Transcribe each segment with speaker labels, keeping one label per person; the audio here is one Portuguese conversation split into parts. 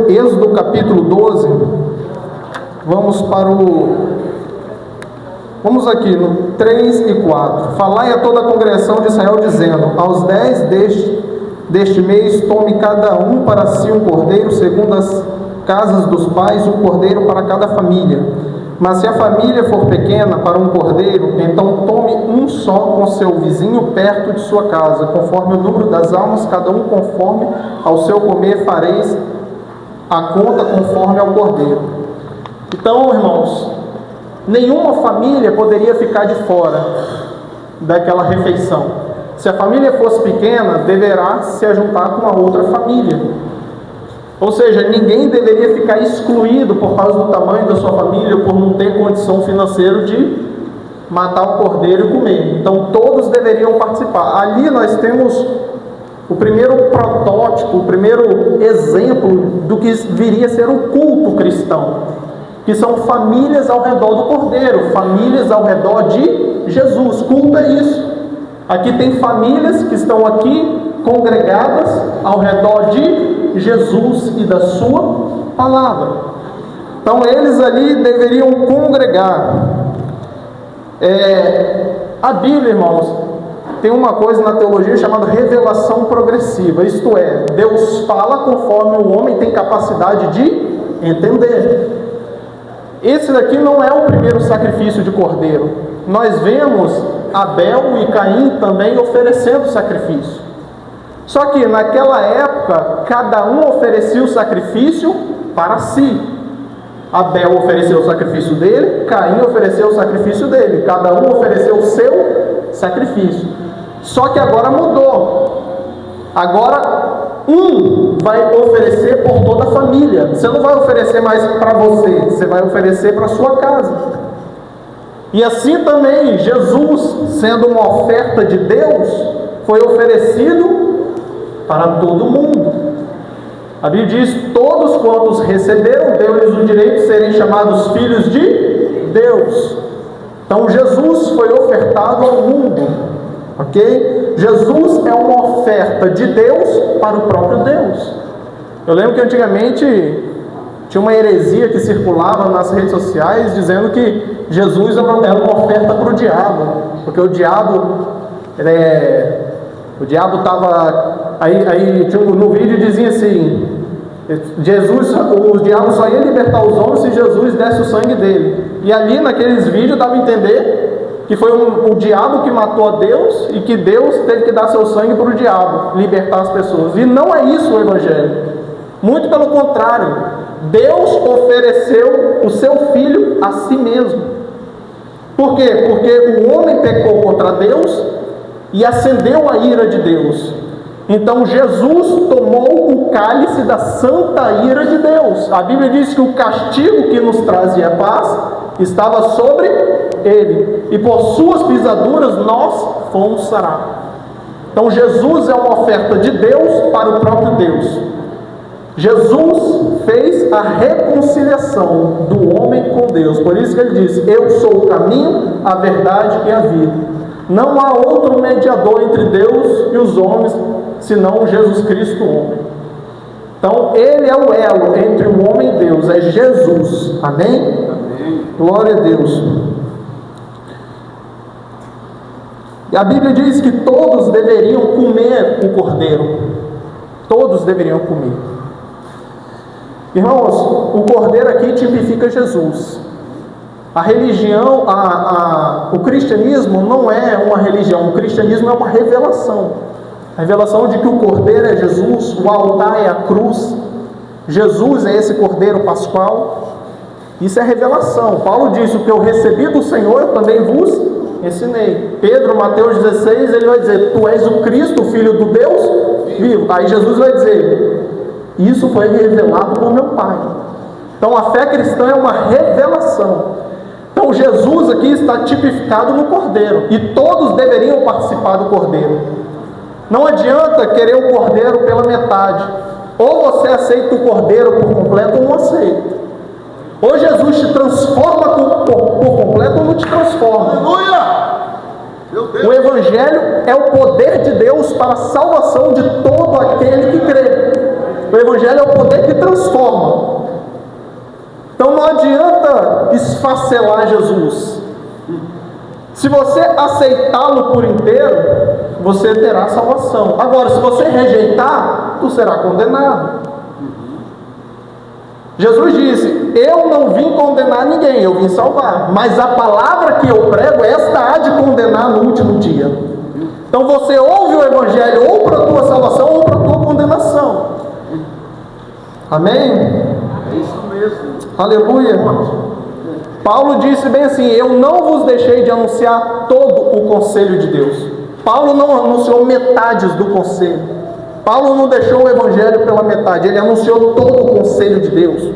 Speaker 1: Êxodo capítulo 12, vamos aqui no 3 e 4. Falai a toda a congregação de Israel, dizendo: aos 10 deste mês, tome cada um para si um cordeiro, segundo as casas dos pais, um cordeiro para cada família. Mas se a família for pequena para um cordeiro, então tome um só com seu vizinho perto de sua casa, conforme o número das almas, cada um conforme ao seu comer, fareis a conta conforme ao cordeiro. Então, irmãos, nenhuma família poderia ficar de fora daquela refeição. Se a família fosse pequena, deverá se ajuntar com a outra família. Ou seja, ninguém deveria ficar excluído por causa do tamanho da sua família, por não ter condição financeira de matar o cordeiro e comer. Então todos deveriam participar. Ali nós temos o primeiro protótipo, o primeiro exemplo do que viria a ser um culto cristão, que são famílias ao redor do cordeiro, famílias ao redor de Jesus. Culto é isso. Aqui tem famílias que estão aqui congregadas ao redor de Jesus e da sua palavra. Então eles ali deveriam congregar. A Bíblia, irmãos, tem uma coisa na teologia chamada revelação progressiva. Isto é, Deus fala conforme o homem tem capacidade de entender. Esse daqui não é o primeiro sacrifício de cordeiro. Nós vemos Abel e Caim também oferecendo sacrifício. Só que naquela época, cada um oferecia o sacrifício para si. Abel ofereceu o sacrifício dele, Caim ofereceu o sacrifício dele. Cada um ofereceu o seu sacrifício. Só que agora mudou. Agora um vai oferecer por toda a família. Você não vai oferecer mais para você vai oferecer para a sua casa. E assim também, Jesus, sendo uma oferta de Deus, foi oferecido para todo mundo. A Bíblia diz: todos quantos receberam, deu-lhes o direito de serem chamados filhos de Deus. Então Jesus foi ofertado ao mundo, ok? Jesus é uma oferta de Deus para o próprio Deus. Eu lembro que antigamente tinha uma heresia que circulava nas redes sociais dizendo que Jesus era uma oferta para o diabo, porque o diabo estava aí no vídeo dizia assim: o diabo só ia libertar os homens se Jesus desse o sangue dele. E ali naqueles vídeos dava a entender que foi o diabo que matou a Deus e que Deus teve que dar seu sangue para o diabo libertar as pessoas. E não é isso o Evangelho. Muito pelo contrário, Deus ofereceu o seu Filho a si mesmo. Por quê? Porque o homem pecou contra Deus e acendeu a ira de Deus. Então Jesus tomou o cálice da santa ira de Deus. A Bíblia diz que o castigo que nos trazia paz estava sobre ele, e por suas pisaduras nós fomos sarados. Então Jesus é uma oferta de Deus para o próprio Deus. Jesus fez a reconciliação do homem com Deus. Por isso que ele diz: eu sou o caminho, a verdade e a vida. Não há outro mediador entre Deus e os homens, senão Jesus Cristo, o homem. Então ele é o elo entre o homem e Deus, é Jesus. Amém? Amém. Glória a Deus. E a Bíblia diz que todos deveriam comer o cordeiro. Todos deveriam comer. Irmãos, o cordeiro aqui tipifica Jesus. A religião, o cristianismo não é uma religião, o cristianismo é uma revelação. A revelação de que o cordeiro é Jesus, o altar é a cruz, Jesus é esse cordeiro pascual. Isso é revelação. Paulo diz: o que eu recebi do Senhor, eu também vos ensinei. Pedro, Mateus 16, ele vai dizer: tu és o Cristo, o Filho do Deus vivo. Aí Jesus vai dizer: isso foi revelado por meu Pai. Então a fé cristã é uma revelação. Então Jesus aqui está tipificado no cordeiro, e todos deveriam participar do cordeiro. Não adianta querer o cordeiro pela metade. Ou você aceita o cordeiro por completo ou não aceita. Ou Jesus te transforma por completo ou não te transforma. Aleluia! O Evangelho é o poder de Deus para a salvação de todo aquele que crê. O Evangelho é o poder que transforma. parcelar Jesus. Se você aceitá-lo por inteiro, você terá salvação. Agora, se você rejeitar, tu será condenado. Jesus disse: eu não vim condenar ninguém, eu vim salvar. Mas a palavra que eu prego, esta há de condenar no último dia. Então você ouve o Evangelho ou para a tua salvação ou para a tua condenação. Amém?
Speaker 2: É isso mesmo.
Speaker 1: Aleluia. Paulo disse bem assim: eu não vos deixei de anunciar todo o conselho de Deus. Paulo não anunciou metades do conselho. Paulo não deixou o Evangelho pela metade, ele anunciou todo o conselho de Deus.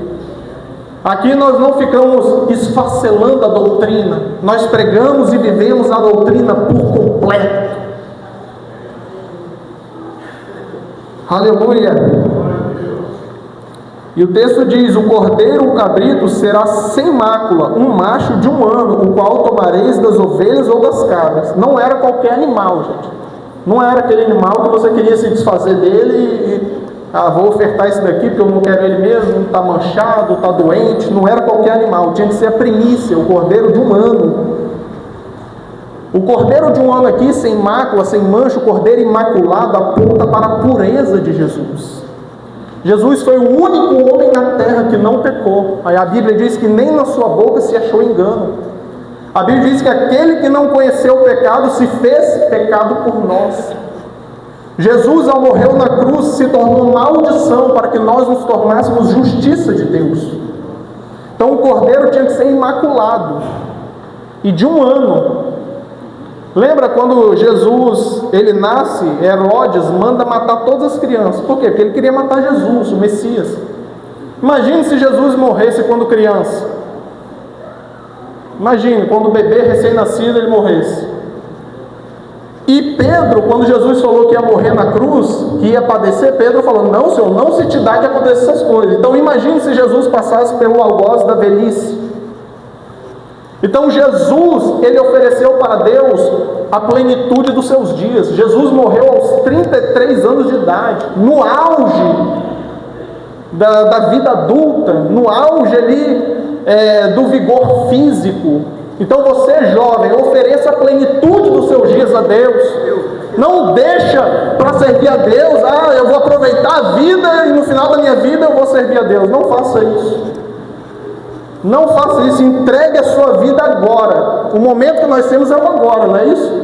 Speaker 1: Aqui nós não ficamos esfacelando a doutrina, nós pregamos e vivemos a doutrina por completo. Aleluia. E o texto diz: o cordeiro, o cabrito, será sem mácula, um macho de 1 ano, o qual tomareis das ovelhas ou das cabras. Não era qualquer animal, gente. Não era aquele animal que você queria se desfazer dele e vou ofertar esse daqui porque eu não quero ele mesmo, está manchado, está doente. Não era qualquer animal, tinha que ser a primícia, o cordeiro de 1 ano. O cordeiro de 1 ano aqui, sem mácula, sem mancha, o cordeiro imaculado, aponta para a pureza de Jesus. Jesus foi o único homem na terra que não pecou. Aí a Bíblia diz que nem na sua boca se achou engano. A Bíblia diz que aquele que não conheceu o pecado se fez pecado por nós. Jesus, ao morrer na cruz, se tornou maldição para que nós nos tornássemos justiça de Deus. Então o cordeiro tinha que ser imaculado e de 1 ano. Lembra quando Jesus, ele nasce, Herodes manda matar todas as crianças. Por quê? Porque ele queria matar Jesus, o Messias. Imagine se Jesus morresse quando criança. Imagine, quando o bebê recém-nascido ele morresse. E Pedro, quando Jesus falou que ia morrer na cruz, que ia padecer, Pedro falou: não, Senhor, não se te dá de acontecer essas coisas. Então imagine se Jesus passasse pelo algoz da velhice. Então Jesus, ele ofereceu para Deus a plenitude dos seus dias. Jesus morreu aos 33 anos de idade, no auge da vida adulta, no auge ali do vigor físico. Então você, jovem, ofereça a plenitude dos seus dias a Deus. Não deixa para servir a Deus: eu vou aproveitar a vida e no final da minha vida eu vou servir a Deus. Não faça isso. Não faça isso, entregue a sua vida agora. O momento que nós temos é o agora, não é isso?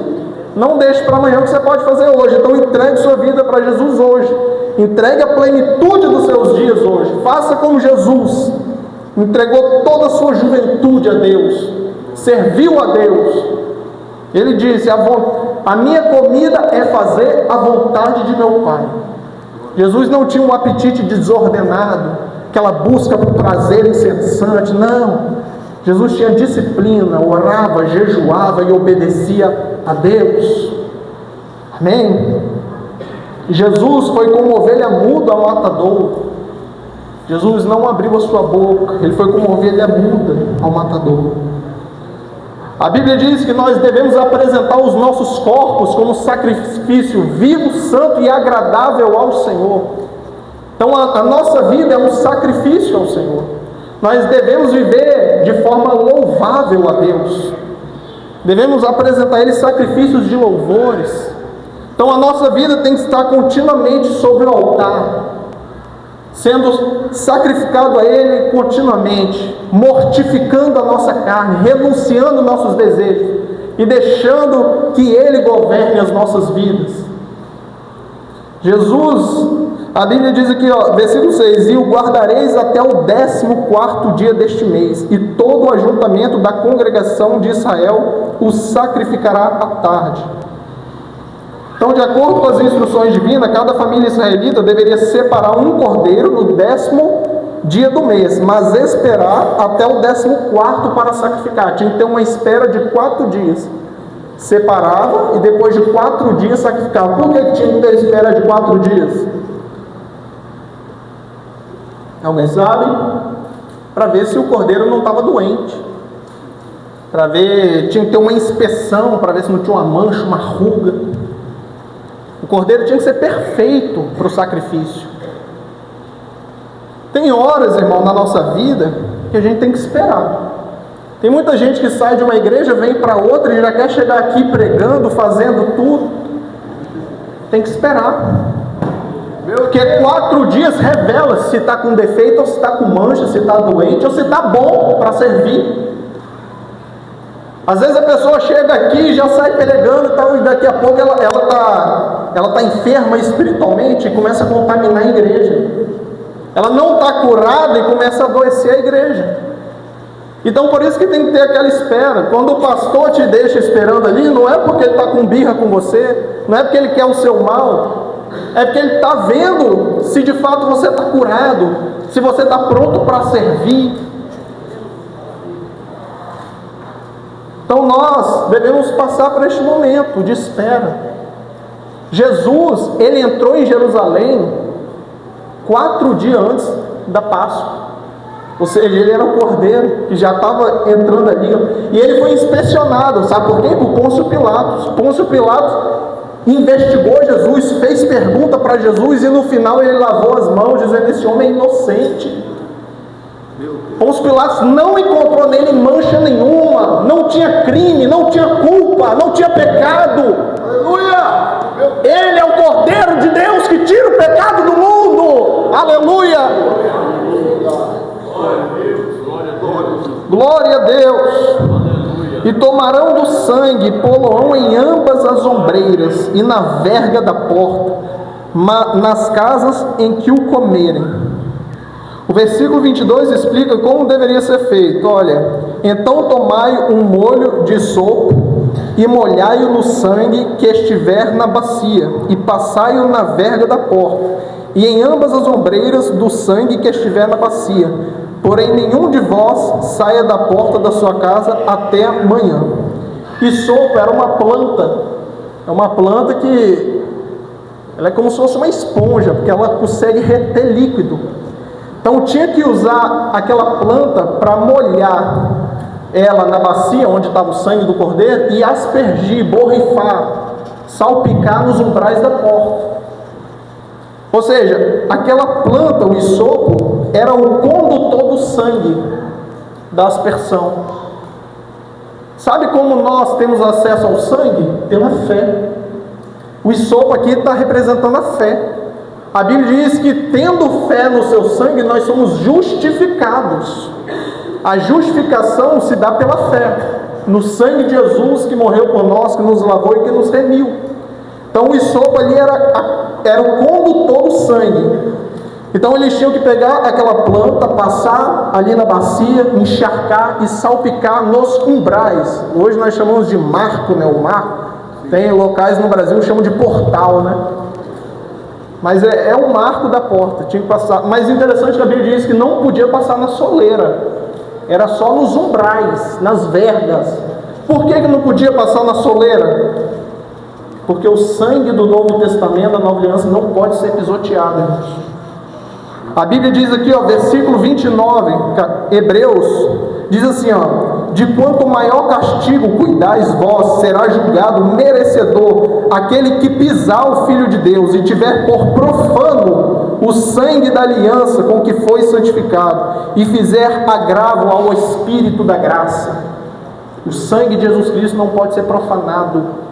Speaker 1: Não deixe para amanhã o que você pode fazer hoje. Então entregue sua vida para Jesus hoje. Entregue a plenitude dos seus dias hoje. Faça como Jesus entregou toda a sua juventude a Deus, serviu a Deus. Ele disse: a minha comida é fazer a vontade de meu Pai. Jesus não tinha um apetite desordenado, aquela busca por prazer incessante. Não, Jesus tinha disciplina, orava, jejuava e obedecia a Deus. Amém? Jesus foi como ovelha muda ao matadouro. Jesus não abriu a sua boca, ele foi como ovelha muda ao matadouro. A Bíblia diz que nós devemos apresentar os nossos corpos como sacrifício vivo, santo e agradável ao Senhor. Então a nossa vida é um sacrifício ao Senhor. Nós devemos viver de forma louvável a Deus. Devemos apresentar a Ele sacrifícios de louvores. Então a nossa vida tem que estar continuamente sobre o altar, sendo sacrificado a Ele continuamente, mortificando a nossa carne, renunciando nossos desejos e deixando que Ele governe as nossas vidas. Jesus, a Bíblia diz aqui, versículo 6: e o guardareis até o 14º dia deste mês, e todo o ajuntamento da congregação de Israel o sacrificará à tarde. Então, de acordo com as instruções divinas, cada família israelita deveria separar um cordeiro no 10º dia do mês, mas esperar até o 14º para sacrificar. Tinha que ter uma espera de 4 dias. Separava e depois de 4 dias sacrificava. Por que tinha que ter espera de 4 dias? Alguém sabe? Para ver se o cordeiro não estava doente. Para ver, tinha que ter uma inspeção para ver se não tinha uma mancha, uma ruga. O cordeiro tinha que ser perfeito para o sacrifício. Tem horas, irmão, na nossa vida que a gente tem que esperar. Tem muita gente que sai de uma igreja, vem para outra e já quer chegar aqui pregando, fazendo tudo. Tem que esperar. Porque 4 dias revela se está com defeito, ou se está com mancha, se está doente, ou se está bom para servir. Às vezes a pessoa chega aqui e já sai pregando e tal, e daqui a pouco ela tá enferma espiritualmente e começa a contaminar a igreja. Ela não está curada e começa a adoecer a igreja. Então por isso que tem que ter aquela espera. Quando o pastor te deixa esperando ali, não é porque ele está com birra com você, não é porque ele quer o seu mal, é porque ele está vendo se de fato você está curado, se você está pronto para servir. Então nós devemos passar por este momento de espera. Jesus, ele entrou em Jerusalém 4 dias antes da Páscoa. Ou seja, ele era o cordeiro que já estava entrando ali. E ele foi inspecionado, sabe por quê? Por Pôncio Pilatos. Pôncio Pilatos investigou Jesus, fez pergunta para Jesus e no final ele lavou as mãos dizendo: esse homem é inocente. Pôncio Pilatos não encontrou nele mancha nenhuma, não tinha crime, não tinha culpa, não tinha pecado. Aleluia! Ele é o Cordeiro de Deus que tira o pecado do mundo. Aleluia! Glória a Deus! E tomarão do sangue, pô-lo-ão em ambas as ombreiras e na verga da porta, nas casas em que o comerem. O versículo 22 explica como deveria ser feito. Olha: então tomai um molho de sopo e molhai-o no sangue que estiver na bacia, e passai-o na verga da porta, e em ambas as ombreiras do sangue que estiver na bacia. Porém nenhum de vós saia da porta da sua casa até amanhã. E sopo era uma planta. É uma planta que ela é como se fosse uma esponja, porque ela consegue reter líquido. Então tinha que usar aquela planta para molhar ela na bacia onde estava o sangue do cordeiro e aspergir, borrifar, salpicar nos umbrais da porta. Ou seja, aquela planta, o hisopo, era o condutor do sangue da aspersão. Sabe como nós temos acesso ao sangue? Pela fé. O hisopo aqui está representando a fé. A Bíblia diz que tendo fé no seu sangue, nós somos justificados. A justificação se dá pela fé no sangue de Jesus que morreu por nós, que nos lavou e que nos remiu. Então o hisopo ali era o condutor do sangue. Então eles tinham que pegar aquela planta, passar ali na bacia, encharcar e salpicar nos umbrais. Hoje nós chamamos de marco, né? O marco. Tem locais no Brasil que chamam de portal, né? Mas é o marco da porta, tinha que passar. Mas interessante que a Bíblia diz que não podia passar na soleira, era só nos umbrais, nas vergas. Por que não podia passar na soleira? Porque o sangue do Novo Testamento, da Nova Aliança, não pode ser pisoteado, irmãos. A Bíblia diz aqui, ó, versículo 29, Hebreus, diz assim, ó: de quanto maior castigo cuidais vós, será julgado merecedor aquele que pisar o Filho de Deus e tiver por profano o sangue da aliança com que foi santificado e fizer agravo ao Espírito da graça. O sangue de Jesus Cristo não pode ser profanado.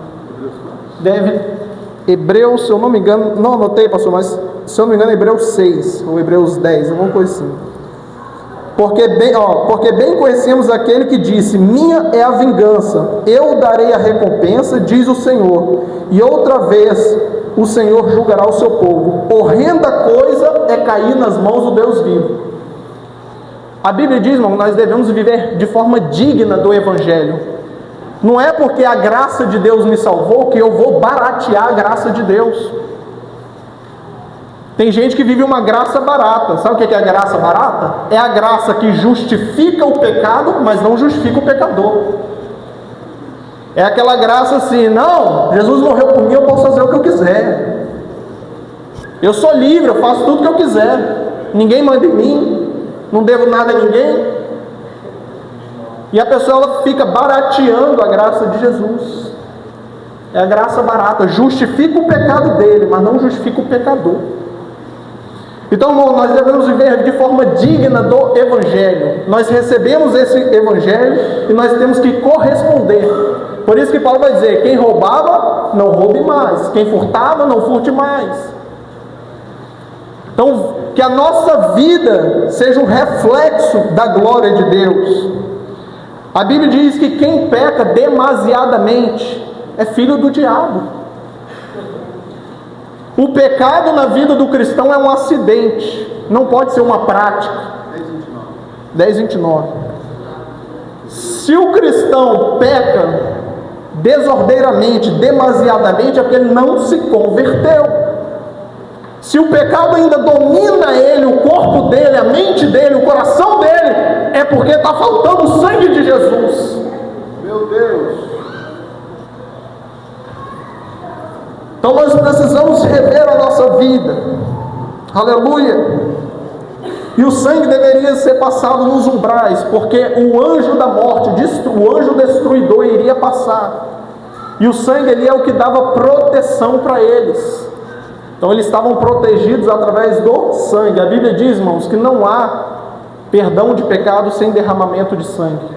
Speaker 1: Hebreus, se eu não me engano, não anotei, pastor, mas se eu não me engano, Hebreus 6 ou Hebreus 10, alguma coisa assim. Porque bem conhecemos aquele que disse: minha é a vingança, eu darei a recompensa, diz o Senhor. E outra vez o Senhor julgará o seu povo. Horrenda coisa é cair nas mãos do Deus vivo. A Bíblia diz, irmão, que nós devemos viver de forma digna do Evangelho. Não é porque a graça de Deus me salvou que eu vou baratear a graça de Deus. Tem gente que vive uma graça barata. Sabe o que é a graça barata? É a graça que justifica o pecado, mas não justifica o pecador. É aquela graça assim: não, Jesus morreu por mim, eu posso fazer o que eu quiser. Eu sou livre, eu faço tudo o que eu quiser. Ninguém manda em mim, não devo nada a ninguém. E a pessoa ela fica barateando a graça de Jesus. É a graça barata, justifica o pecado dele, mas não justifica o pecador. Então, irmão, nós devemos viver de forma digna do Evangelho. Nós recebemos esse Evangelho e nós temos que corresponder. Por isso que Paulo vai dizer: quem roubava, não roube mais. Quem furtava, não furte mais. Então, que a nossa vida seja um reflexo da glória de Deus. A Bíblia diz que quem peca demasiadamente é filho do diabo. O pecado na vida do cristão é um acidente, não pode ser uma prática. 10:29. Se o cristão peca desordeiramente, demasiadamente, é porque ele não se converteu. Se o pecado ainda domina ele, o corpo dele, a mente dele, o coração dele, é porque está faltando o sangue de Jesus.
Speaker 2: Meu Deus!
Speaker 1: Então nós precisamos rever a nossa vida. Aleluia! E o sangue deveria ser passado nos umbrais, porque o anjo da morte, o anjo destruidor iria passar. E o sangue ali é o que dava proteção para eles. Então eles estavam protegidos através do sangue. A Bíblia diz, irmãos, que não há perdão de pecado sem derramamento de sangue.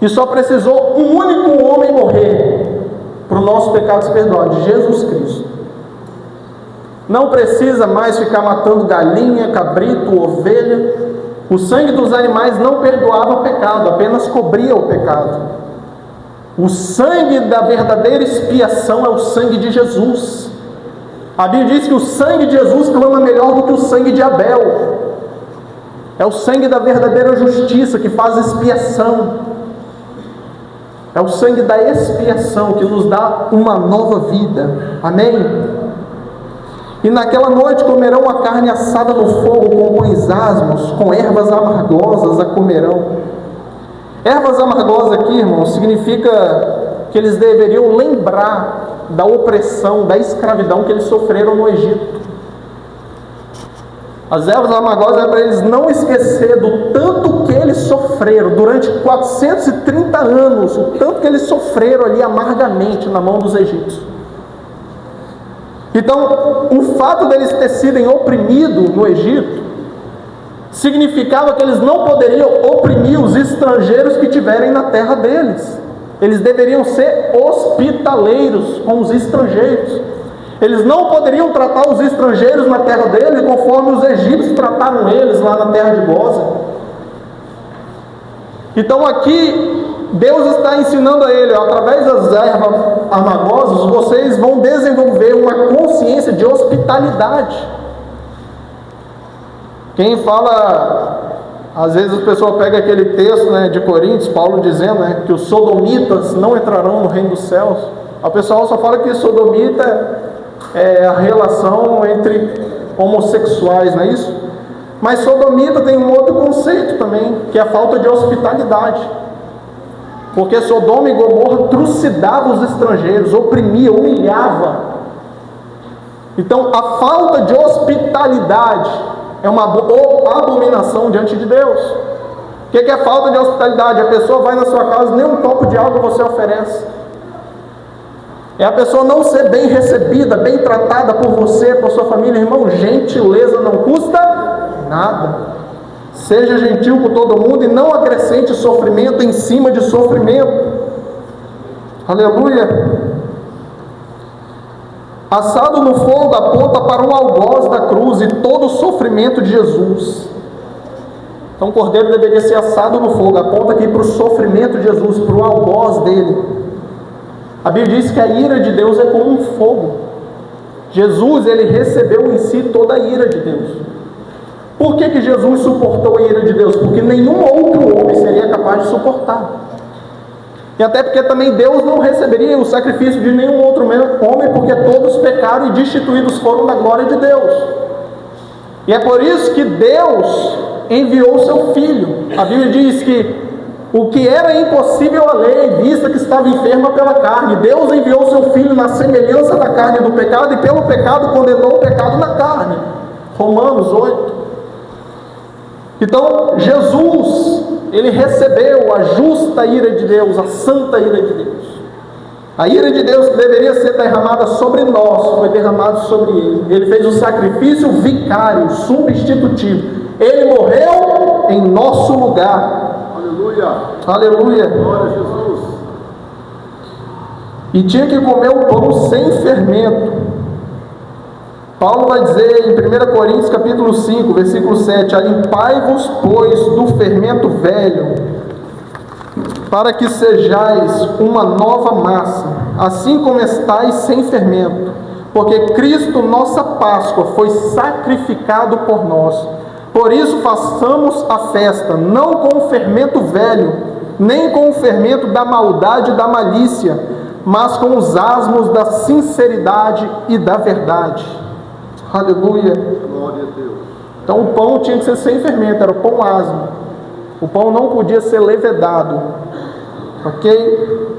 Speaker 1: E só precisou um único homem morrer para o nosso pecado se perdoar, de Jesus Cristo. Não precisa mais ficar matando galinha, cabrito, ovelha. O sangue dos animais não perdoava o pecado, apenas cobria o pecado. O sangue da verdadeira expiação é o sangue de Jesus. A Bíblia diz que o sangue de Jesus clama melhor do que o sangue de Abel. É o sangue da verdadeira justiça que faz expiação. É o sangue da expiação que nos dá uma nova vida. Amém? E naquela noite comerão a carne assada no fogo com pães asmos, com ervas amargosas a comerão. Ervas amargosas aqui, irmão, significa que eles deveriam lembrar da opressão, da escravidão que eles sofreram no Egito. As ervas amargosas é para eles não esquecer do tanto que eles sofreram durante 430 anos, o tanto que eles sofreram ali amargamente na mão dos egípcios. Então, o fato deles terem sido oprimidos no Egito significava que eles não poderiam oprimir os estrangeiros que tiverem na terra deles. Eles deveriam ser hospitaleiros com os estrangeiros. Eles não poderiam tratar os estrangeiros na terra deles conforme os egípcios trataram eles lá na terra de Gósen. Então aqui Deus está ensinando a ele, através das ervas amargosas, vocês vão desenvolver uma consciência de hospitalidade. Quem fala, às vezes a pessoa pega aquele texto, de Coríntios, Paulo dizendo, que os sodomitas não entrarão no reino dos céus. O pessoal só fala que sodomita é a relação entre homossexuais, não é isso? Mas sodomita tem um outro conceito também, que é a falta de hospitalidade. Porque Sodoma e Gomorra trucidavam os estrangeiros, oprimia, humilhava. Então a falta de hospitalidade é uma abominação diante de Deus. O que é falta de hospitalidade? A pessoa vai na sua casa, nem um copo de água você oferece. É a pessoa não ser bem recebida, bem tratada por você, por sua família. Irmão, gentileza não custa nada. Seja gentil com todo mundo e não acrescente sofrimento em cima de sofrimento. Aleluia. Assado no fogo aponta para o algoz da cruz e todo o sofrimento de Jesus. Então o cordeiro deveria ser assado no fogo, aponta aqui para o sofrimento de Jesus, para o algoz dele. A Bíblia diz que a ira de Deus é como um fogo. Jesus, ele recebeu em si toda a ira de Deus. Por que Jesus suportou a ira de Deus? Porque nenhum outro homem seria capaz de suportar. E até porque também Deus não receberia o sacrifício de nenhum outro homem, porque todos pecaram e destituídos foram da glória de Deus. E é por isso que Deus enviou o seu Filho. A Bíblia diz que o que era impossível à lei, vista que estava enferma pela carne, Deus enviou o seu Filho na semelhança da carne do pecado, e pelo pecado condenou o pecado na carne. Romanos 8. Então, Jesus, ele recebeu a justa ira de Deus, a santa ira de Deus. A ira de Deus que deveria ser derramada sobre nós, foi derramada sobre ele. Ele fez o sacrifício vicário, substitutivo. Ele morreu em nosso lugar.
Speaker 2: Aleluia.
Speaker 1: Aleluia.
Speaker 2: Glória a Jesus.
Speaker 1: E tinha que comer o pão sem fermento. Paulo vai dizer em 1 Coríntios capítulo 5, versículo 7, alimpai-vos, pois, do fermento velho, para que sejais uma nova massa, assim como estáis sem fermento, porque Cristo, nossa Páscoa, foi sacrificado por nós. Por isso façamos a festa, não com o fermento velho, nem com o fermento da maldade e da malícia, mas com os asmos da sinceridade e da verdade. Aleluia.
Speaker 2: Glória a Deus.
Speaker 1: Então o pão tinha que ser sem fermento, era o pão asmo. O pão não podia ser levedado. Ok?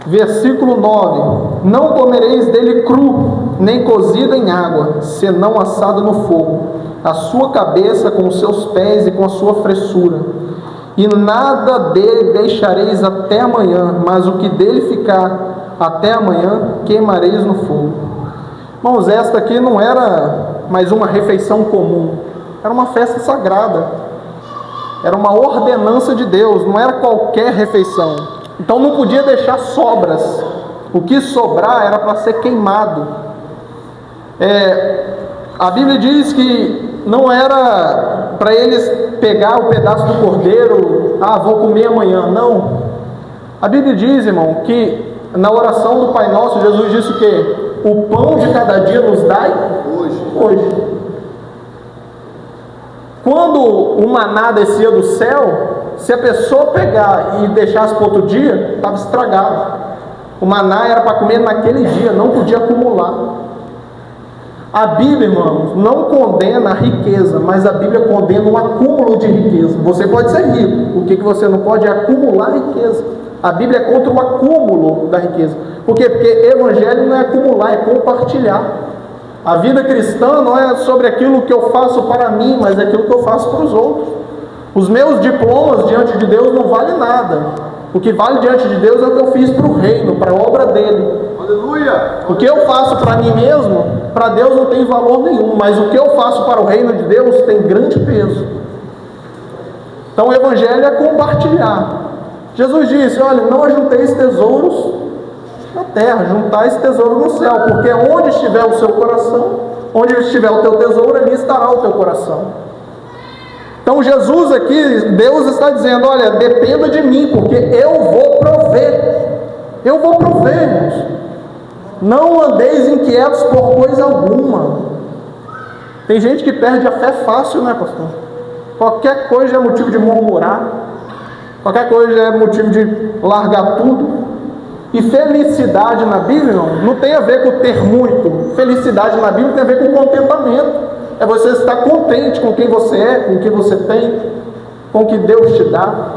Speaker 1: Versículo 9: não comereis dele cru, nem cozido em água, senão assado no fogo, a sua cabeça com os seus pés e com a sua fressura. E nada dele deixareis até amanhã, mas o que dele ficar até amanhã queimareis no fogo. Irmãos, esta aqui não era mais uma refeição comum, era uma festa sagrada, era uma ordenança de Deus, não era qualquer refeição. Então não podia deixar sobras, o que sobrar era para ser queimado. A Bíblia diz que não era para eles pegar o pedaço do cordeiro, vou comer amanhã, não. A Bíblia diz, irmão, que na oração do Pai Nosso, Jesus disse o quê? O pão de cada dia nos dai hoje. Quando o maná descia do céu, se a pessoa pegar e deixasse para outro dia, estava estragado. O maná era para comer naquele dia, não podia acumular. A Bíblia, irmãos, não condena a riqueza, mas a Bíblia condena o acúmulo de riqueza. Você pode ser rico, o que você não pode é acumular riqueza. A Bíblia é contra o acúmulo da riqueza. Por quê? Porque evangelho não é acumular, é compartilhar. A vida cristã não é sobre aquilo que eu faço para mim, mas é aquilo que eu faço para os outros. Os meus diplomas diante de Deus não valem nada. O que vale diante de Deus é o que eu fiz para o reino, para a obra dele.
Speaker 2: Aleluia!
Speaker 1: O que eu faço para mim mesmo, para Deus não tem valor nenhum, mas o que eu faço para o reino de Deus tem grande peso. Então o evangelho é compartilhar. Jesus disse, olha, não ajunteis tesouros na terra, juntais tesouro no céu, porque onde estiver o seu coração, onde estiver o teu tesouro, ali estará o teu coração. Então Jesus aqui, Deus está dizendo, olha, dependa de mim, porque eu vou prover. Eu vou prover, irmãos. Não andeis inquietos por coisa alguma. Tem gente que perde a fé fácil, né, pastor? Qualquer coisa é motivo de murmurar, qualquer coisa é motivo de largar tudo. E felicidade na Bíblia não tem a ver com ter muito. Felicidade na Bíblia tem a ver com contentamento. É você estar contente com quem você é, com o que você tem, com o que Deus te dá.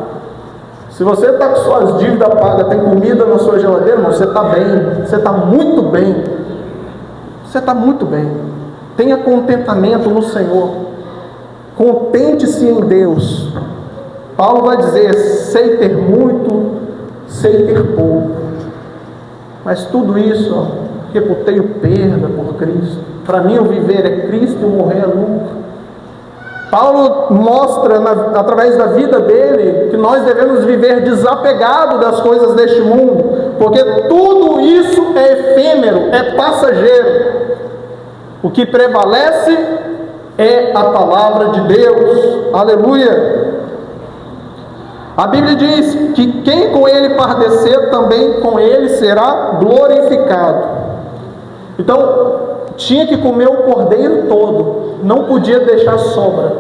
Speaker 1: Se você está com suas dívidas pagas, tem comida na sua geladeira, irmão, você está bem, você está muito bem. Você está muito bem. Tenha contentamento no Senhor. Contente-se em Deus. Paulo vai dizer, sei ter muito, sei ter pouco. Mas tudo isso, reputeio perda por Cristo. Para mim o viver é Cristo e o morrer é lucro. Paulo mostra, através da vida dele, que nós devemos viver desapegado das coisas deste mundo, porque tudo isso é efêmero, é passageiro. O que prevalece é a palavra de Deus. Aleluia! A Bíblia diz que quem com ele padecer, também com ele será glorificado. Então, tinha que comer o cordeiro todo, não podia deixar sobra.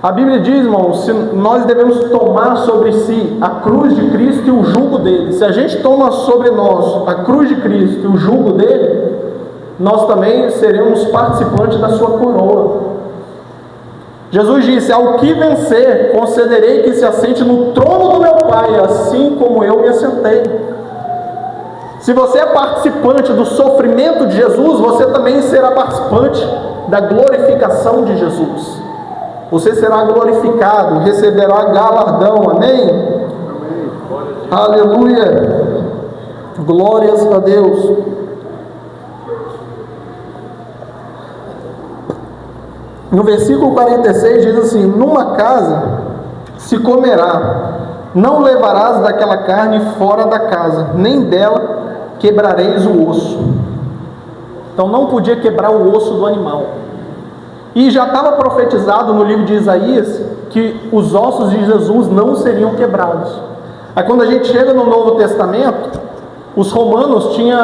Speaker 1: A Bíblia diz, irmãos, nós devemos tomar sobre si a cruz de Cristo e o jugo dele. Se a gente toma sobre nós a cruz de Cristo e o jugo dele, nós também seremos participantes da sua coroa. Jesus disse, ao que vencer, concederei que se assente no trono do meu Pai, assim como eu me assentei. Se você é participante do sofrimento de Jesus, você também será participante da glorificação de Jesus. Você será glorificado, receberá galardão. Amém?
Speaker 2: Amém.
Speaker 1: Aleluia. Glórias a Deus. No versículo 46 diz assim: numa casa se comerá, não levarás daquela carne fora da casa, nem dela quebrareis o osso. Então não podia quebrar o osso do animal. E já estava profetizado no livro de Isaías que os ossos de Jesus não seriam quebrados. Aí quando a gente chega no Novo Testamento, os romanos tinham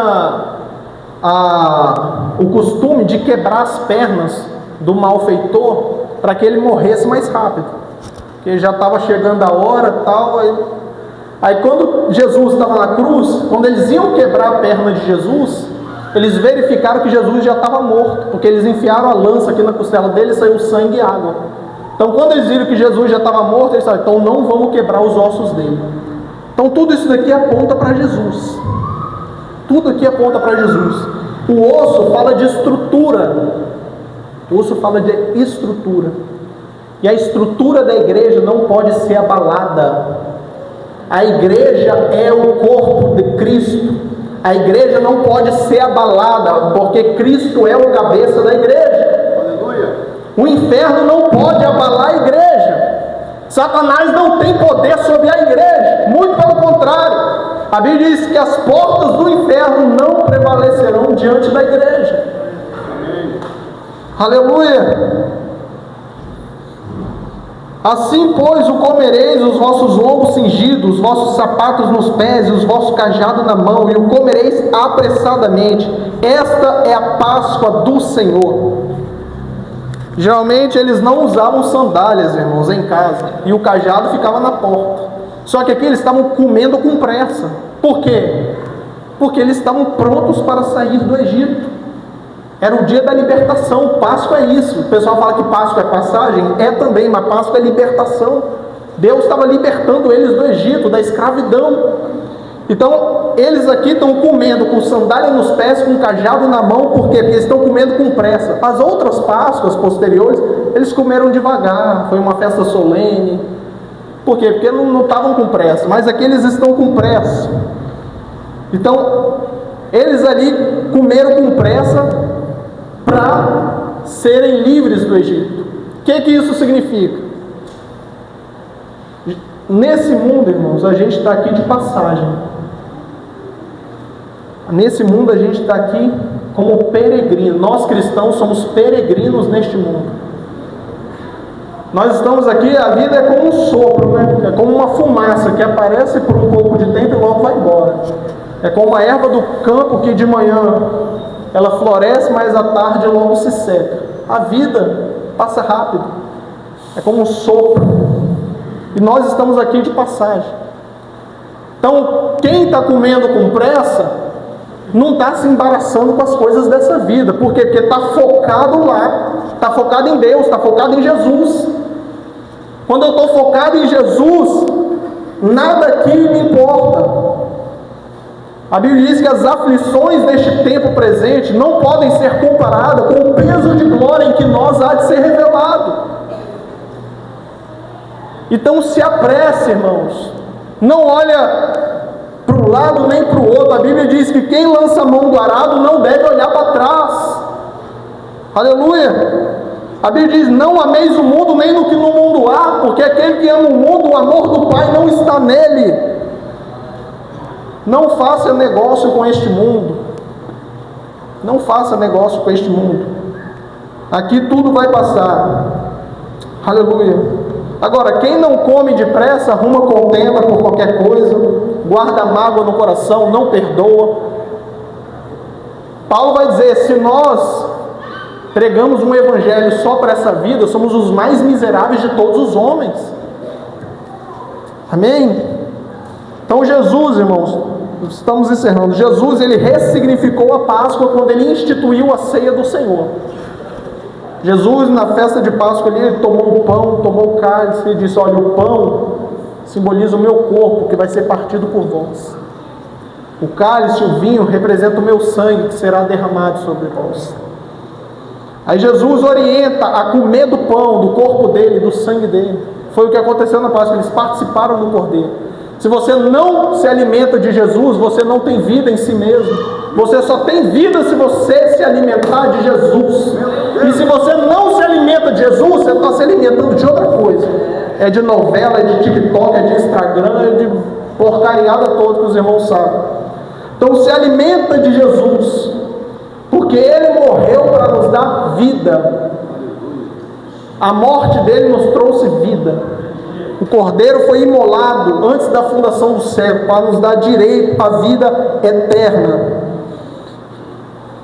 Speaker 1: o costume de quebrar as pernas do malfeitor para que ele morresse mais rápido, porque já estava chegando a hora tal. Aí quando Jesus estava na cruz, quando eles iam quebrar a perna de Jesus, eles verificaram que Jesus já estava morto, porque eles enfiaram a lança aqui na costela dele e saiu sangue e água. Então quando eles viram que Jesus já estava morto, eles disseram: então não vamos quebrar os ossos dele. Então tudo isso daqui aponta para Jesus. Tudo aqui aponta para Jesus. O osso fala de estrutura. O osso fala de estrutura. E a estrutura da igreja não pode ser abalada. A igreja é o corpo de Cristo. A igreja não pode ser abalada, porque Cristo é o cabeça da igreja.
Speaker 2: Aleluia.
Speaker 1: O inferno não pode abalar a igreja. Satanás não tem poder sobre a igreja. Muito pelo contrário. A Bíblia diz que as portas do inferno não prevalecerão diante da igreja.
Speaker 2: Amém.
Speaker 1: Aleluia. Assim, pois, o comereis, os vossos lombos cingidos, os vossos sapatos nos pés e os vossos cajados na mão, e o comereis apressadamente. Esta é a Páscoa do Senhor. Geralmente eles não usavam sandálias, irmãos, em casa, e o cajado ficava na porta. Só que aqui eles estavam comendo com pressa. Por quê? Porque eles estavam prontos para sair do Egito. Era o dia da libertação. Páscoa é isso. O pessoal fala que Páscoa é passagem. É também, mas Páscoa é libertação. Deus estava libertando eles do Egito, da escravidão. Então, eles aqui estão comendo com sandália nos pés, com cajado na mão. Por quê? Porque eles estão comendo com pressa. As outras Páscoas posteriores, eles comeram devagar. Foi uma festa solene. Por quê? Porque não estavam com pressa. Mas aqui eles estão com pressa. Então, eles ali comeram com pressa para serem livres do Egito. O que isso significa? Nesse mundo, irmãos, a gente está aqui de passagem. Nesse mundo a gente está aqui como peregrino. Nós cristãos somos peregrinos neste mundo. Nós estamos aqui, a vida é como um sopro, né? É como uma fumaça que aparece por um pouco de tempo e logo vai embora. É como a erva do campo que de manhã ela floresce, mas à tarde logo se seca. A vida passa rápido. É como um sopro. E nós estamos aqui de passagem. Então, quem está comendo com pressa, não está se embaraçando com as coisas dessa vida. Por quê? Porque está focado lá. Está focado em Deus, está focado em Jesus. Quando eu estou focado em Jesus, nada aqui me importa. A Bíblia diz que as aflições deste tempo presente não podem ser comparadas com o peso de glória em que nós há de ser revelado. Então se apresse, irmãos. Não olha para um lado nem para o outro. A Bíblia diz que quem lança a mão do arado não deve olhar para trás. Aleluia. A Bíblia diz: não ameis o mundo nem no que no mundo há, porque aquele que ama o mundo, o amor do Pai não está nele. Não faça negócio com este mundo. Não faça negócio com este mundo. Aqui tudo vai passar. Aleluia. Agora, quem não come depressa, arruma contenda por qualquer coisa, guarda mágoa no coração, não perdoa. Paulo vai dizer: se nós pregamos um evangelho só para essa vida, somos os mais miseráveis de todos os homens. Amém? Então Jesus, irmãos, estamos encerrando. Jesus, ele ressignificou a Páscoa quando ele instituiu a ceia do Senhor. Jesus, na festa de Páscoa, ele tomou o pão, tomou o cálice e disse: olha, o pão simboliza o meu corpo, que vai ser partido por vós. O cálice, o vinho, representa o meu sangue, que será derramado sobre vós. Aí Jesus orienta a comer do pão, do corpo dele, do sangue dele. Foi o que aconteceu na Páscoa, eles participaram do Cordeiro. Se você não se alimenta de Jesus, você não tem vida em si mesmo. Você só tem vida se você se alimentar de Jesus. E se você não se alimenta de Jesus, você está se alimentando de outra coisa. É de novela, é de TikTok, é de Instagram, é de porcariada toda que os irmãos sabem. Então se alimenta de Jesus, porque Ele morreu para nos dar vida. A morte dele nos trouxe vida. O Cordeiro foi imolado antes da fundação do século para nos dar direito à vida eterna.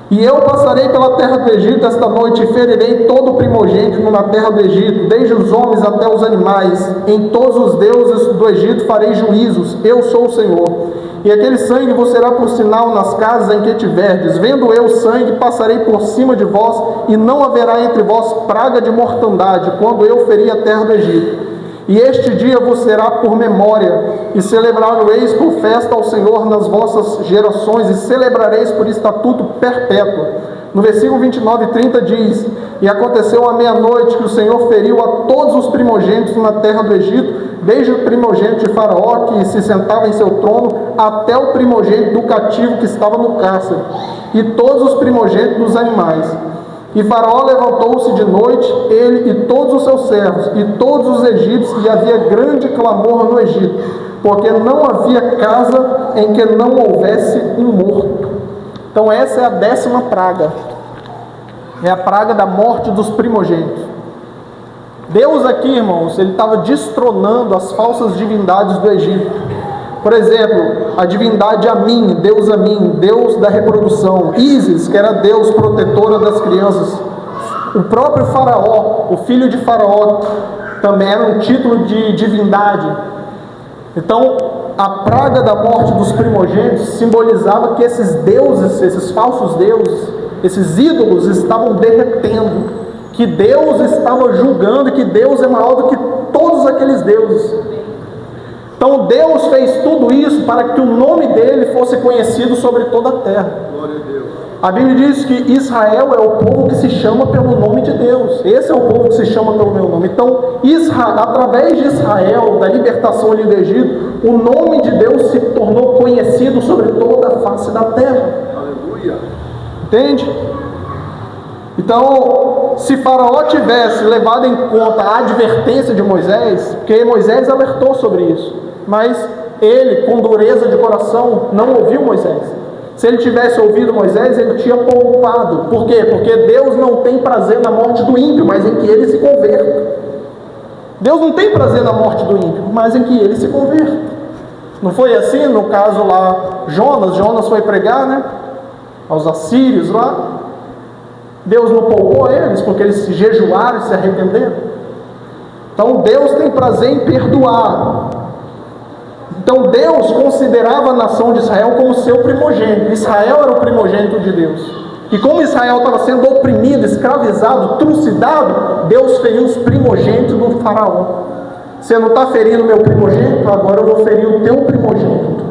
Speaker 1: E eu passarei pela terra do Egito esta noite e ferirei todo o primogênito na terra do Egito, desde os homens até os animais. Em todos os deuses do Egito farei juízos. Eu sou o Senhor. E aquele sangue vos será por sinal nas casas em que tiverdes. Vendo eu o sangue, passarei por cima de vós, e não haverá entre vós praga de mortandade, quando eu ferir a terra do Egito. E este dia vos será por memória, e celebrareis por festa ao Senhor nas vossas gerações, e celebrareis por estatuto perpétuo. No versículo 29 e 30 diz: E aconteceu à meia-noite que o Senhor feriu a todos os primogênitos na terra do Egito, desde o primogênito de Faraó, que se sentava em seu trono, até o primogênito do cativo que estava no cárcere, e todos os primogênitos dos animais. E Faraó levantou-se de noite, ele e todos os seus servos, e todos os egípcios, e havia grande clamor no Egito, porque não havia casa em que não houvesse um morto. Então essa é a 10ª praga. É a praga da morte dos primogênitos. Deus aqui, irmãos, ele estava destronando as falsas divindades do Egito. Por exemplo, a divindade Amin, Deus da reprodução. Ísis, que era Deus protetora das crianças. O próprio Faraó, o filho de Faraó, também era um título de divindade. Então, a praga da morte dos primogênitos simbolizava que esses deuses, esses falsos deuses, esses ídolos estavam derretendo, que Deus estava julgando, que Deus é maior do que todos aqueles deuses. Então Deus fez tudo isso para que o nome dele fosse conhecido sobre toda a terra.
Speaker 2: Glória a Deus.
Speaker 1: A Bíblia diz que Israel é o povo que se chama pelo nome de Deus. Esse é o povo que se chama pelo meu nome. Então, através de Israel, da libertação ali do Egito, o nome de Deus se tornou conhecido sobre toda a face da terra.
Speaker 2: Aleluia.
Speaker 1: Entende? Então, se Faraó tivesse levado em conta a advertência de Moisés, porque Moisés alertou sobre isso, mas ele, com dureza de coração, não ouviu Moisés. Se ele tivesse ouvido Moisés, ele tinha poupado. Por quê? Porque Deus não tem prazer na morte do ímpio, mas em que ele se converta. Deus não tem prazer na morte do ímpio, mas em que ele se converta. Não foi assim no caso lá, Jonas foi pregar, né? Aos assírios lá. Deus não poupou eles, porque eles se jejuaram e se arrependeram. Então Deus tem prazer em perdoar. Então Deus considerava a nação de Israel como seu primogênito. Israel era o primogênito de Deus. E como Israel estava sendo oprimido, escravizado, trucidado, Deus feriu os primogênitos do faraó. Você não está ferindo meu primogênito? Agora eu vou ferir o teu primogênito.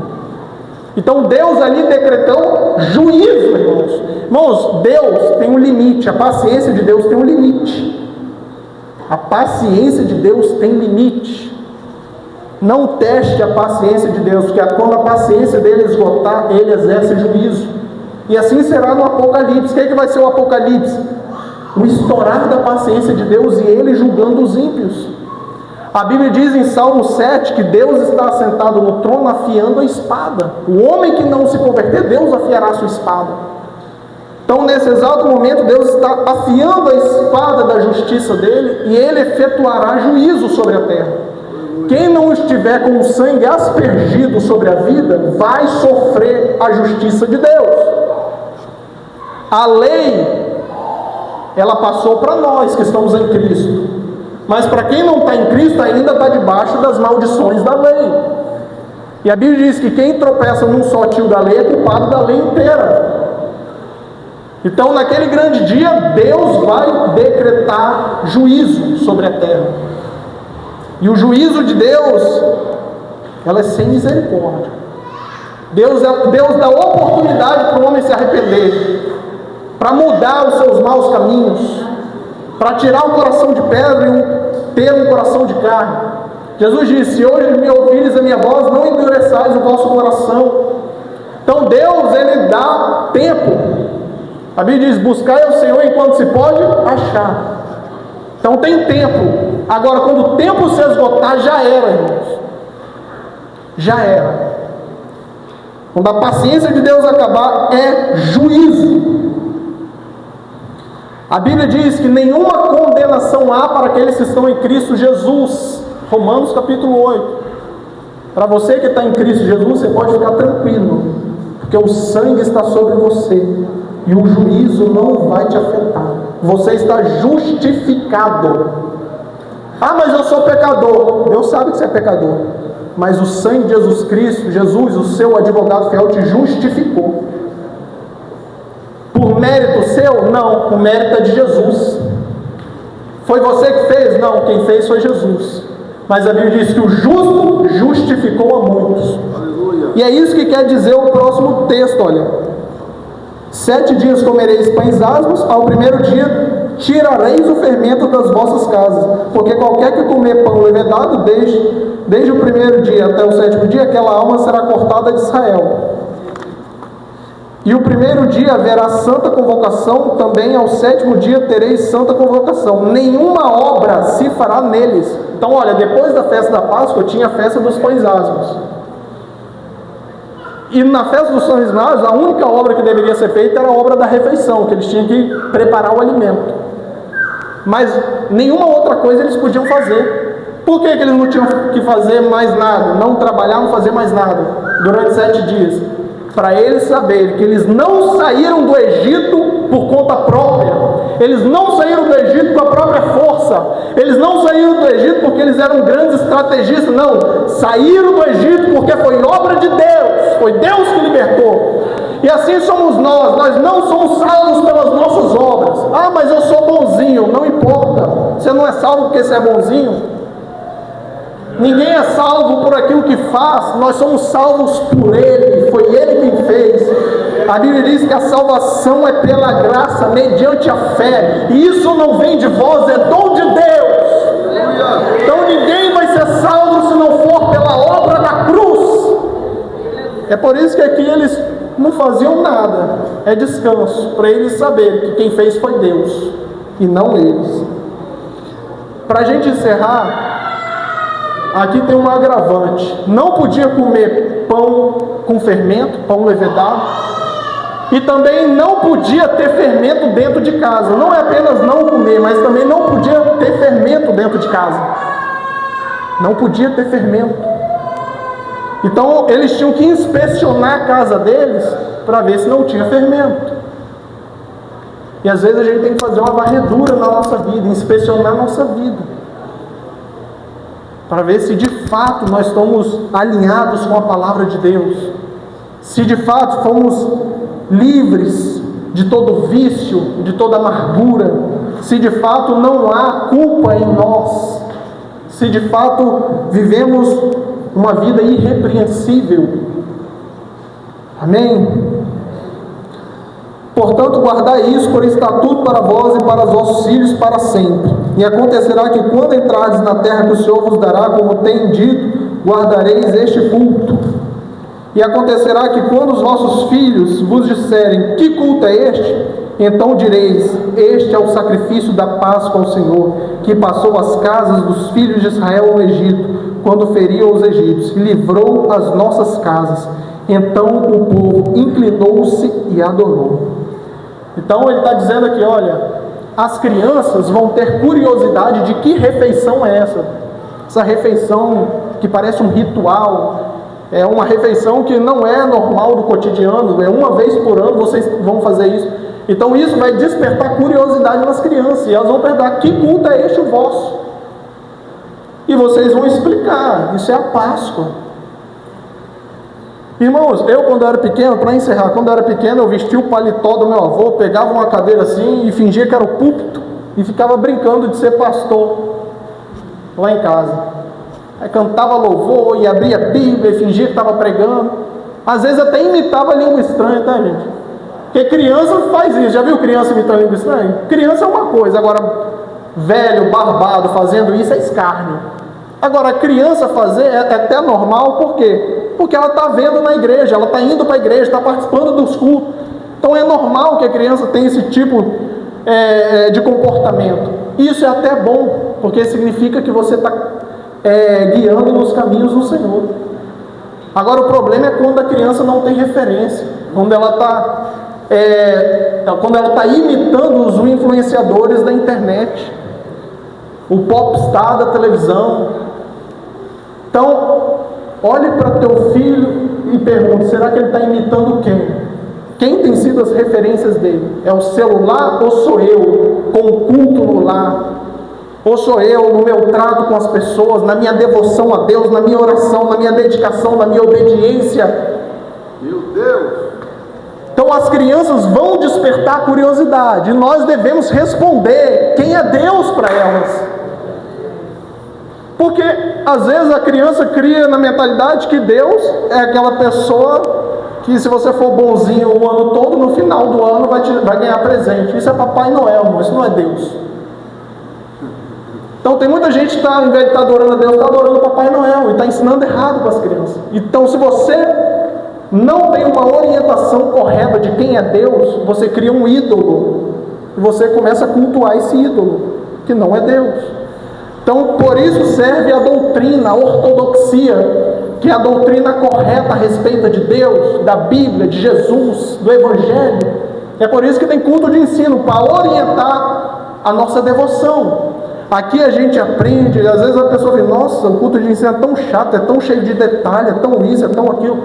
Speaker 1: Então Deus ali decretou juízo, irmãos. Irmãos, Deus tem um limite. A paciência de Deus tem um limite. A paciência de Deus tem limite. Não teste a paciência de Deus, porque quando a paciência dele esgotar, ele exerce juízo. E assim será no Apocalipse. O que vai ser o Apocalipse? O estourar da paciência de Deus e ele julgando os ímpios. A Bíblia diz em Salmo 7 que Deus está assentado no trono afiando a espada. O homem que não se converter, Deus afiará a sua espada. Então, nesse exato momento, Deus está afiando a espada da justiça dele e ele efetuará juízo sobre a terra. Quem não estiver com o sangue aspergido sobre a vida, vai sofrer a justiça de Deus. A lei, ela passou para nós que estamos em Cristo. Mas para quem não está em Cristo, ainda está debaixo das maldições da lei. E a Bíblia diz que quem tropeça num só tio da lei é culpado da lei inteira. Então, naquele grande dia, Deus vai decretar juízo sobre a terra. E o juízo de Deus, ela é sem misericórdia. Deus dá oportunidade para o homem se arrepender. para mudar os seus maus caminhos, para tirar o coração de pedra e ter um coração de carne. Jesus disse: se hoje me ouvires a minha voz, não endureçais o vosso coração. Então Deus, Ele dá tempo. A Bíblia diz: buscai ao Senhor enquanto se pode achar. Então tem tempo. Agora, quando o tempo se esgotar, já era, irmãos. Já era. Quando a paciência de Deus acabar, é juízo. A Bíblia diz que nenhuma condenação há para aqueles que estão em Cristo Jesus. Romanos capítulo 8. Para você que está em Cristo Jesus, você pode ficar tranquilo, porque o sangue está sobre você e o juízo não vai te afetar. Você está justificado. Ah, mas eu sou pecador. Deus sabe que você é pecador, mas o sangue de Jesus Cristo, Jesus, o seu advogado fiel, te justificou. Por mérito seu? Não, o mérito é de Jesus. Foi você que fez? Não, quem fez foi Jesus. Mas a Bíblia diz que o justo justificou a muitos.
Speaker 2: Aleluia.
Speaker 1: E é isso que quer dizer o próximo texto, olha. 7 dias comereis pães asmos, ao primeiro dia tirareis o fermento das vossas casas, porque qualquer que comer pão levedado, desde o primeiro dia até o 7º dia, aquela alma será cortada de Israel. E o primeiro dia haverá santa convocação, também ao 7º dia tereis santa convocação. Nenhuma obra se fará neles. Então, olha, depois da festa da Páscoa, tinha a festa dos pães asmos. E na festa dos pães asmos, a única obra que deveria ser feita era a obra da refeição, que eles tinham que preparar o alimento. Mas nenhuma outra coisa eles podiam fazer. Por que eles não tinham que fazer mais nada? Não trabalhar, não fazer mais nada durante 7 dias? Para eles saberem que eles não saíram do Egito por conta própria. Eles não saíram do Egito com a própria força. Eles não saíram do Egito porque eles eram grandes estrategistas. Não, saíram do Egito porque foi obra de Deus. Foi Deus que libertou. E assim somos nós. Nós não somos salvos pelas nossas obras. Ah, mas eu sou bonzinho. Não importa. Você não é salvo porque você é bonzinho. Ninguém é salvo por aquilo que faz. Nós somos salvos por Ele. Foi Ele quem fez. A Bíblia diz que a salvação é pela graça, mediante a fé. E isso não vem de vós, é dom de Deus. Então ninguém vai ser salvo se não for pela obra da cruz. É por isso que aqui eles não faziam nada. É descanso, para eles saberem que quem fez foi Deus e não eles. Para a gente encerrar, aqui tem um agravante. Não podia comer pão com fermento, pão levedado. E também não podia ter fermento dentro de casa. Não é apenas não comer, mas também não podia ter fermento dentro de casa. Não podia ter fermento. Então eles tinham que inspecionar a casa deles para ver se não tinha fermento. E às vezes a gente tem que fazer uma varredura na nossa vida, inspecionar a nossa vida, para ver se de fato nós estamos alinhados com a palavra de Deus, se de fato fomos livres de todo vício, de toda amargura, se de fato não há culpa em nós, se de fato vivemos uma vida irrepreensível. Amém? Portanto, guardai isso por estatuto para vós e para os vossos filhos para sempre. E acontecerá que quando entrardes na terra que o Senhor vos dará, como tem dito, guardareis este culto. E acontecerá que quando os vossos filhos vos disserem: que culto é este? Então direis: este é o sacrifício da Páscoa ao Senhor, que passou as casas dos filhos de Israel no Egito, quando feriu os egípcios, e livrou as nossas casas. Então o povo inclinou-se e adorou. Então ele está dizendo aqui, olha, as crianças vão ter curiosidade de que refeição é essa. Essa refeição que parece um ritual, é uma refeição que não é normal do cotidiano, é uma vez por ano vocês vão fazer isso. Então isso vai despertar curiosidade nas crianças, e elas vão perguntar: que culto é este o vosso? E vocês vão explicar: isso é a Páscoa. Irmãos, eu quando eu era pequeno, para encerrar, quando eu era pequeno, eu vestia o paletó do meu avô, pegava uma cadeira assim e fingia que era o púlpito, e ficava brincando de ser pastor lá em casa. Aí cantava louvor e abria a Bíblia e fingia que estava pregando. Às vezes até imitava a língua estranha, tá, gente? Porque criança faz isso. Já viu criança imitando língua estranha? Criança é uma coisa, agora velho, barbado, fazendo isso é escárnio. Agora, a criança fazer é até normal, por quê? Porque ela está vendo na igreja, ela está indo para a igreja, está participando dos cultos. Então é normal que a criança tenha esse tipo de comportamento. Isso é até bom, porque significa que você está guiando nos caminhos do Senhor. Agora, o problema é quando a criança não tem referência, quando ela está imitando os influenciadores da internet, o popstar da televisão. Então, olhe para teu filho e pergunte: será que ele está imitando quem? Quem tem sido as referências dele? É o celular ou sou eu com o culto no lar? Ou sou eu no meu trato com as pessoas, na minha devoção a Deus, na minha oração, na minha dedicação, na minha obediência?
Speaker 2: Meu Deus!
Speaker 1: Então as crianças vão despertar curiosidade, e nós devemos responder quem é Deus para elas. Porque às vezes a criança cria na mentalidade que Deus é aquela pessoa que, se você for bonzinho o ano todo, no final do ano vai ganhar presente. Isso é Papai Noel, irmão, isso não é Deus. Então tem muita gente que, ao invés de estar adorando a Deus, está adorando o Papai Noel e está ensinando errado para as crianças. Então, se você não tem uma orientação correta de quem é Deus, você cria um ídolo e você começa a cultuar esse ídolo, que não é Deus. Então, por isso serve a doutrina, a ortodoxia, que é a doutrina correta a respeito de Deus, da Bíblia, de Jesus, do Evangelho. É por isso que tem culto de ensino, para orientar a nossa devoção. Aqui a gente aprende, às vezes a pessoa diz: nossa, o culto de ensino é tão chato, é tão cheio de detalhe, é tão isso, é tão aquilo.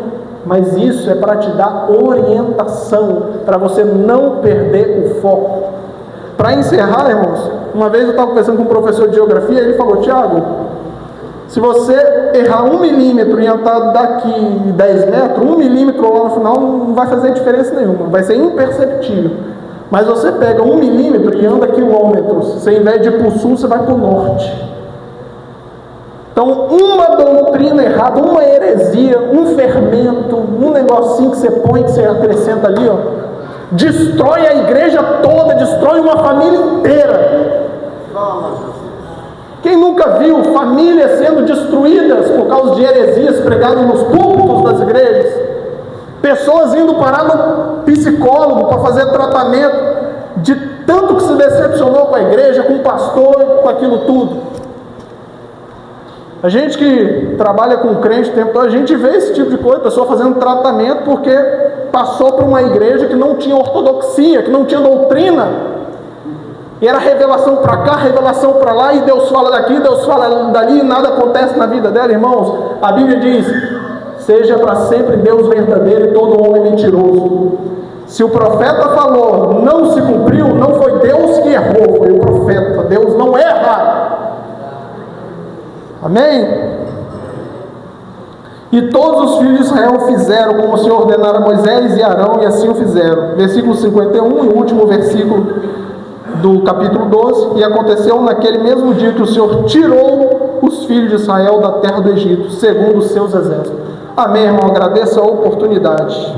Speaker 1: Mas isso é para te dar orientação, para você não perder o foco. Para encerrar, irmãos, uma vez eu estava conversando com um professor de geografia, ele falou: Tiago, se você errar 1 milímetro e andar daqui 10 metros, 1 milímetro lá no final não vai fazer diferença nenhuma, vai ser imperceptível. Mas você pega 1 milímetro e anda quilômetros, você, ao invés de ir para o sul, você vai para o norte. Então, uma doutrina errada, uma heresia, um fermento, um negocinho que você põe, que você acrescenta ali, ó, destrói a igreja toda, destrói uma família inteira. Quem nunca viu famílias sendo destruídas por causa de heresias pregadas nos púlpitos das igrejas? Pessoas indo parar no psicólogo para fazer tratamento, de tanto que se decepcionou com a igreja, com o pastor, com aquilo tudo. A gente que trabalha com crente o tempo todo, a gente vê esse tipo de coisa, pessoa fazendo tratamento porque passou por uma igreja que não tinha ortodoxia, que não tinha doutrina, e era revelação para cá, revelação para lá, e Deus fala daqui, Deus fala dali, e nada acontece na vida dela. Irmãos, a Bíblia diz: seja para sempre Deus verdadeiro e todo homem mentiroso. Se o profeta falou, não se cumpriu, não foi Deus que errou, foi o profeta. Deus não erra. Amém? E todos os filhos de Israel fizeram como o Senhor ordenara a Moisés e Arão, e assim o fizeram. Versículo 51, e o último versículo do capítulo 12. E aconteceu naquele mesmo dia que o Senhor tirou os filhos de Israel da terra do Egito, segundo os seus exércitos. Amém, irmão? Agradeço a oportunidade.